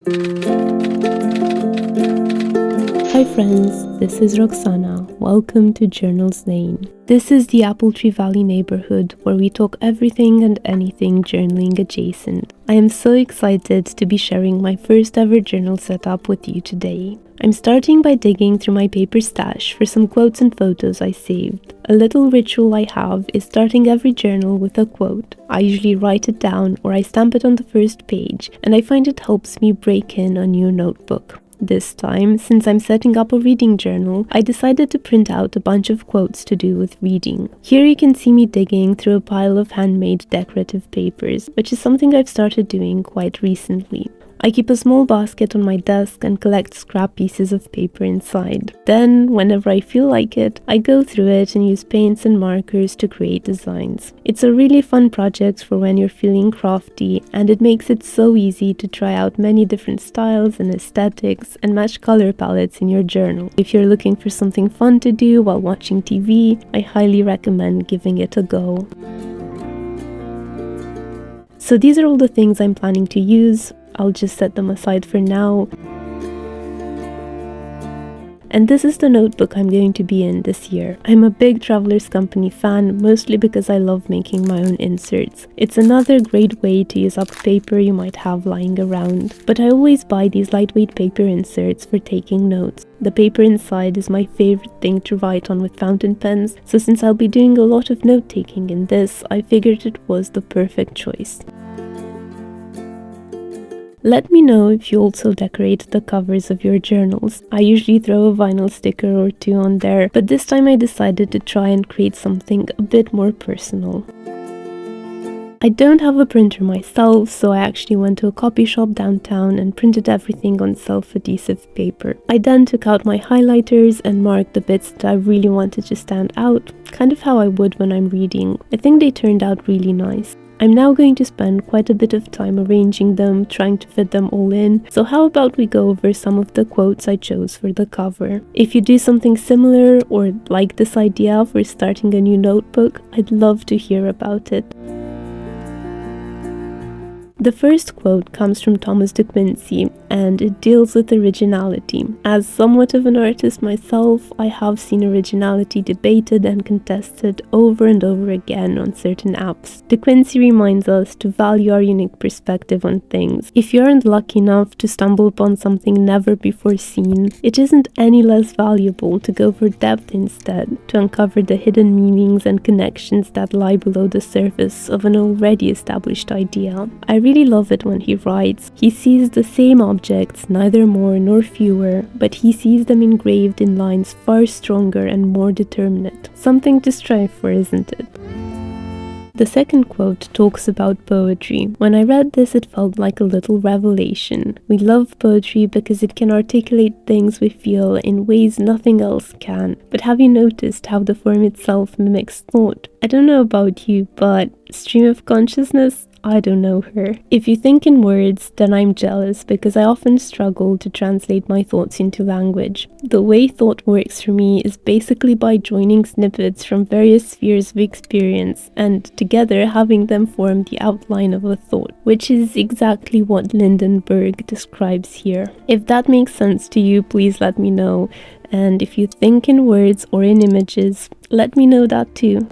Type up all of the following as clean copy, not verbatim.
Hi friends, this is Roxana. Welcome to Journals Lane. This is the Appletree.Valley neighborhood where we talk everything and anything journaling adjacent. I am so excited to be sharing my first ever journal setup with you today. I'm starting by digging through my paper stash for some quotes and photos I saved. A little ritual I have is starting every journal with a quote. I usually write it down or I stamp it on the first page, and I find it helps me break in a new notebook. This time, since I'm setting up a reading journal, I decided to print out a bunch of quotes to do with reading. Here you can see me digging through a pile of handmade decorative papers, which is something I've started doing quite recently. I keep a small basket on my desk and collect scrap pieces of paper inside. Then, whenever I feel like it, I go through it and use paints and markers to create designs. It's a really fun project for when you're feeling crafty, and it makes it so easy to try out many different styles and aesthetics and match color palettes in your journal. If you're looking for something fun to do while watching TV, I highly recommend giving it a go. So these are all the things I'm planning to use. I'll just set them aside for now. And this is the notebook I'm going to be in this year. I'm a big Travelers Company fan, mostly because I love making my own inserts. It's another great way to use up paper you might have lying around. But I always buy these lightweight paper inserts for taking notes. The paper inside is my favorite thing to write on with fountain pens, so since I'll be doing a lot of note-taking in this, I figured it was the perfect choice. Let me know if you also decorate the covers of your journals. I usually throw a vinyl sticker or two on there, but this time I decided to try and create something a bit more personal. I don't have a printer myself, so I actually went to a copy shop downtown and printed everything on self-adhesive paper. I then took out my highlighters and marked the bits that I really wanted to stand out, kind of how I would when I'm reading. I think they turned out really nice. I'm now going to spend quite a bit of time arranging them, trying to fit them all in, so how about we go over some of the quotes I chose for the cover. If you do something similar or like this idea for starting a new notebook, I'd love to hear about it. The first quote comes from Thomas de Quincey, and it deals with originality. As somewhat of an artist myself, I have seen originality debated and contested over and over again on certain apps. De Quincey reminds us to value our unique perspective on things. If you aren't lucky enough to stumble upon something never before seen, it isn't any less valuable to go for depth instead, to uncover the hidden meanings and connections that lie below the surface of an already established idea. I really love it when he writes, he sees the same objects, neither more nor fewer, but he sees them engraved in lines far stronger and more determinate. Something to strive for, isn't it? The second quote talks about poetry. When I read this, it felt like a little revelation. We love poetry because it can articulate things we feel in ways nothing else can. But have you noticed how the form itself mimics thought? I don't know about you, but stream of consciousness? I don't know her. If you think in words, then I'm jealous because I often struggle to translate my thoughts into language. The way thought works for me is basically by joining snippets from various spheres of experience and together having them form the outline of a thought, which is exactly what Lindenberg describes here. If that makes sense to you, please let me know. And if you think in words or in images, let me know that too.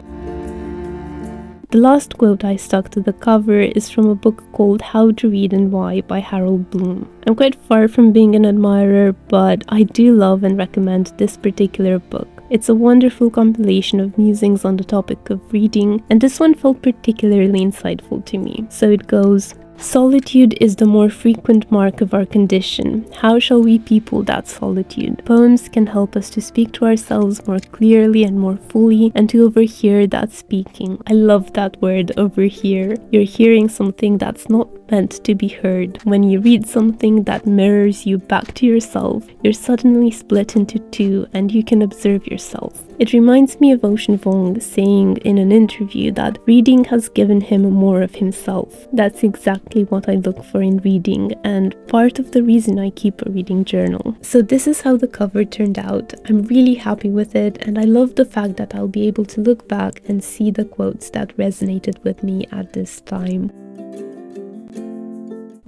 The last quote I stuck to the cover is from a book called How to Read and Why by Harold Bloom. I'm quite far from being an admirer, but I do love and recommend this particular book. It's a wonderful compilation of musings on the topic of reading, and this one felt particularly insightful to me. So it goes, solitude is the more frequent mark of our condition. How shall we people that solitude? Poems can help us to speak to ourselves more clearly and more fully, and to overhear that speaking. I love that word, overhear. You're hearing something that's not meant to be heard. When you read something that mirrors you back to yourself, you're suddenly split into two and you can observe yourself. It reminds me of Ocean Vuong saying in an interview that reading has given him more of himself. That's exactly what I look for in reading, and part of the reason I keep a reading journal. So this is how the cover turned out. I'm really happy with it, and I love the fact that I'll be able to look back and see the quotes that resonated with me at this time.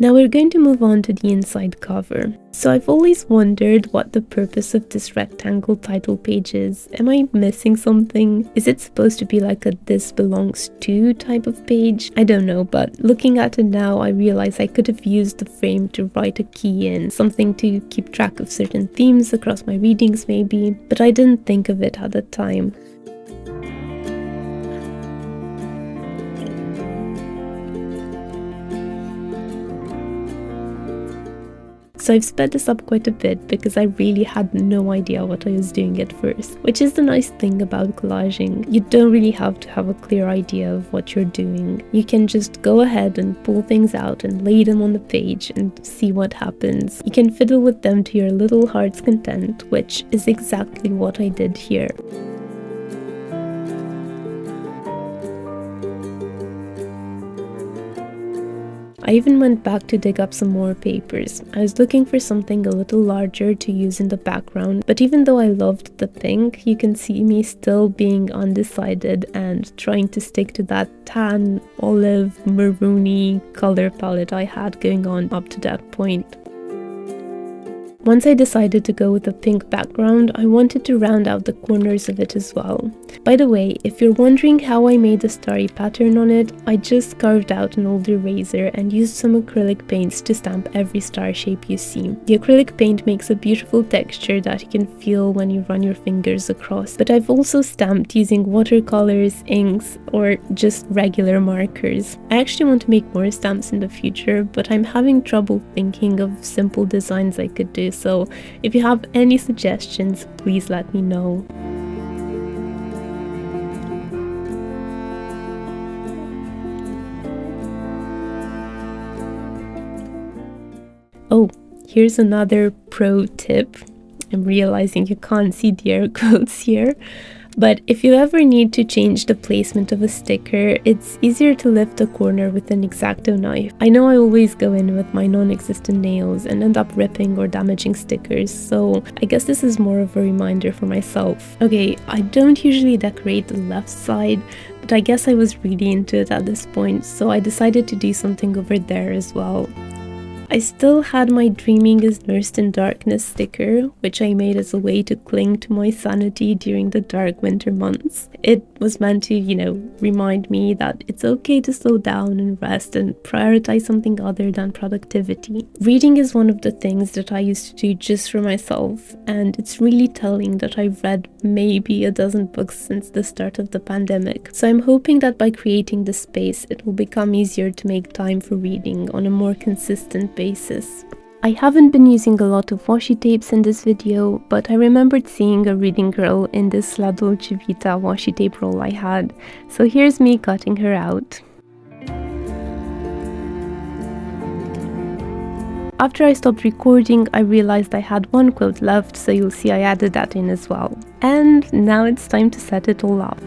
Now we're going to move on to the inside cover. So I've always wondered what the purpose of this rectangle title page is. Am I missing something? Is it supposed to be like a "this belongs to" type of page? I don't know, but looking at it now, I realize I could have used the frame to write a key in, something to keep track of certain themes across my readings maybe, but I didn't think of it at the time. So I've sped this up quite a bit because I really had no idea what I was doing at first, which is the nice thing about collaging. You don't really have to have a clear idea of what you're doing. You can just go ahead and pull things out and lay them on the page and see what happens. You can fiddle with them to your little heart's content, which is exactly what I did here. I even went back to dig up some more papers. I was looking for something a little larger to use in the background, but even though I loved the pink, you can see me still being undecided and trying to stick to that tan, olive, maroony color palette I had going on up to that point. Once I decided to go with a pink background, I wanted to round out the corners of it as well. By the way, if you're wondering how I made the starry pattern on it, I just carved out an old eraser and used some acrylic paints to stamp every star shape you see. The acrylic paint makes a beautiful texture that you can feel when you run your fingers across, but I've also stamped using watercolors, inks, or just regular markers. I actually want to make more stamps in the future, but I'm having trouble thinking of simple designs I could do. So if you have any suggestions, please let me know. Oh, here's another pro tip. I'm realizing you can't see the air quotes here. But if you ever need to change the placement of a sticker, it's easier to lift a corner with an X-Acto knife. I know I always go in with my non-existent nails and end up ripping or damaging stickers, so I guess this is more of a reminder for myself. Okay, I don't usually decorate the left side, but I guess I was really into it at this point, so I decided to do something over there as well. I still had my "Dreaming is Nursed in Darkness" sticker, which I made as a way to cling to my sanity during the dark winter months. It was meant to, remind me that it's okay to slow down and rest and prioritize something other than productivity. Reading is one of the things that I used to do just for myself, and it's really telling that I've read maybe a dozen books since the start of the pandemic. So I'm hoping that by creating this space, it will become easier to make time for reading on a more consistent basis. I haven't been using a lot of washi tapes in this video, but I remembered seeing a reading girl in this La Dolce Vita washi tape roll I had, so here's me cutting her out. After I stopped recording, I realized I had one quote left, so you'll see I added that in as well. And now it's time to set it all up.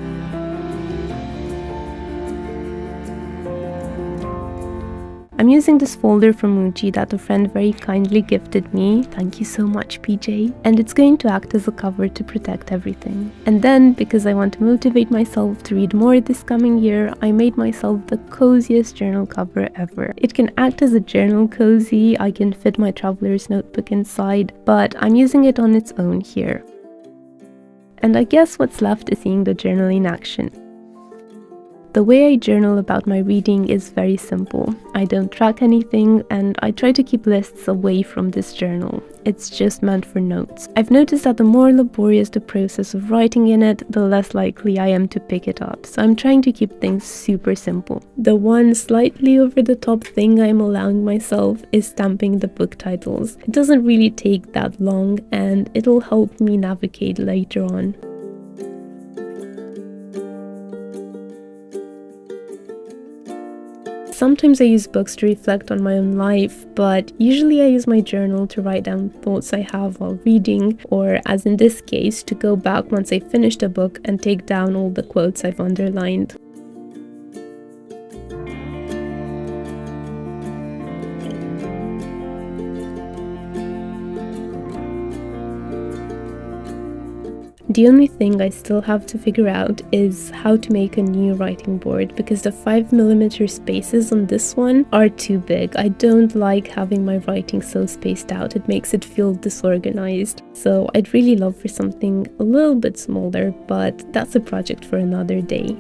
I'm using this folder from Muji that a friend very kindly gifted me. Thank you so much, PJ. And it's going to act as a cover to protect everything. And then, because I want to motivate myself to read more this coming year, I made myself the coziest journal cover ever. It can act as a journal cozy, I can fit my traveler's notebook inside, but I'm using it on its own here. And I guess what's left is seeing the journal in action. The way I journal about my reading is very simple. I don't track anything, and I try to keep lists away from this journal. It's just meant for notes. I've noticed that the more laborious the process of writing in it, the less likely I am to pick it up, so I'm trying to keep things super simple. The one slightly over the top thing I'm allowing myself is stamping the book titles. It doesn't really take that long, and it'll help me navigate later on. Sometimes I use books to reflect on my own life, but usually I use my journal to write down thoughts I have while reading, or as in this case, to go back once I finished a book and take down all the quotes I've underlined. The only thing I still have to figure out is how to make a new writing board, because the 5mm spaces on this one are too big. I don't like having my writing so spaced out, it makes it feel disorganized. So I'd really love for something a little bit smaller, but that's a project for another day.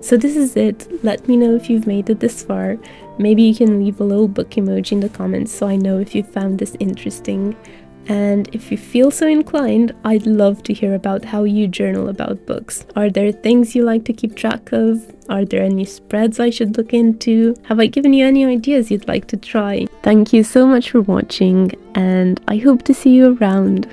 So this is it. Let me know if you've made it this far. Maybe you can leave a little book emoji in the comments so I know if you found this interesting. And if you feel so inclined, I'd love to hear about how you journal about books. Are there things you like to keep track of? Are there any spreads I should look into? Have I given you any ideas you'd like to try? Thank you so much for watching, and I hope to see you around.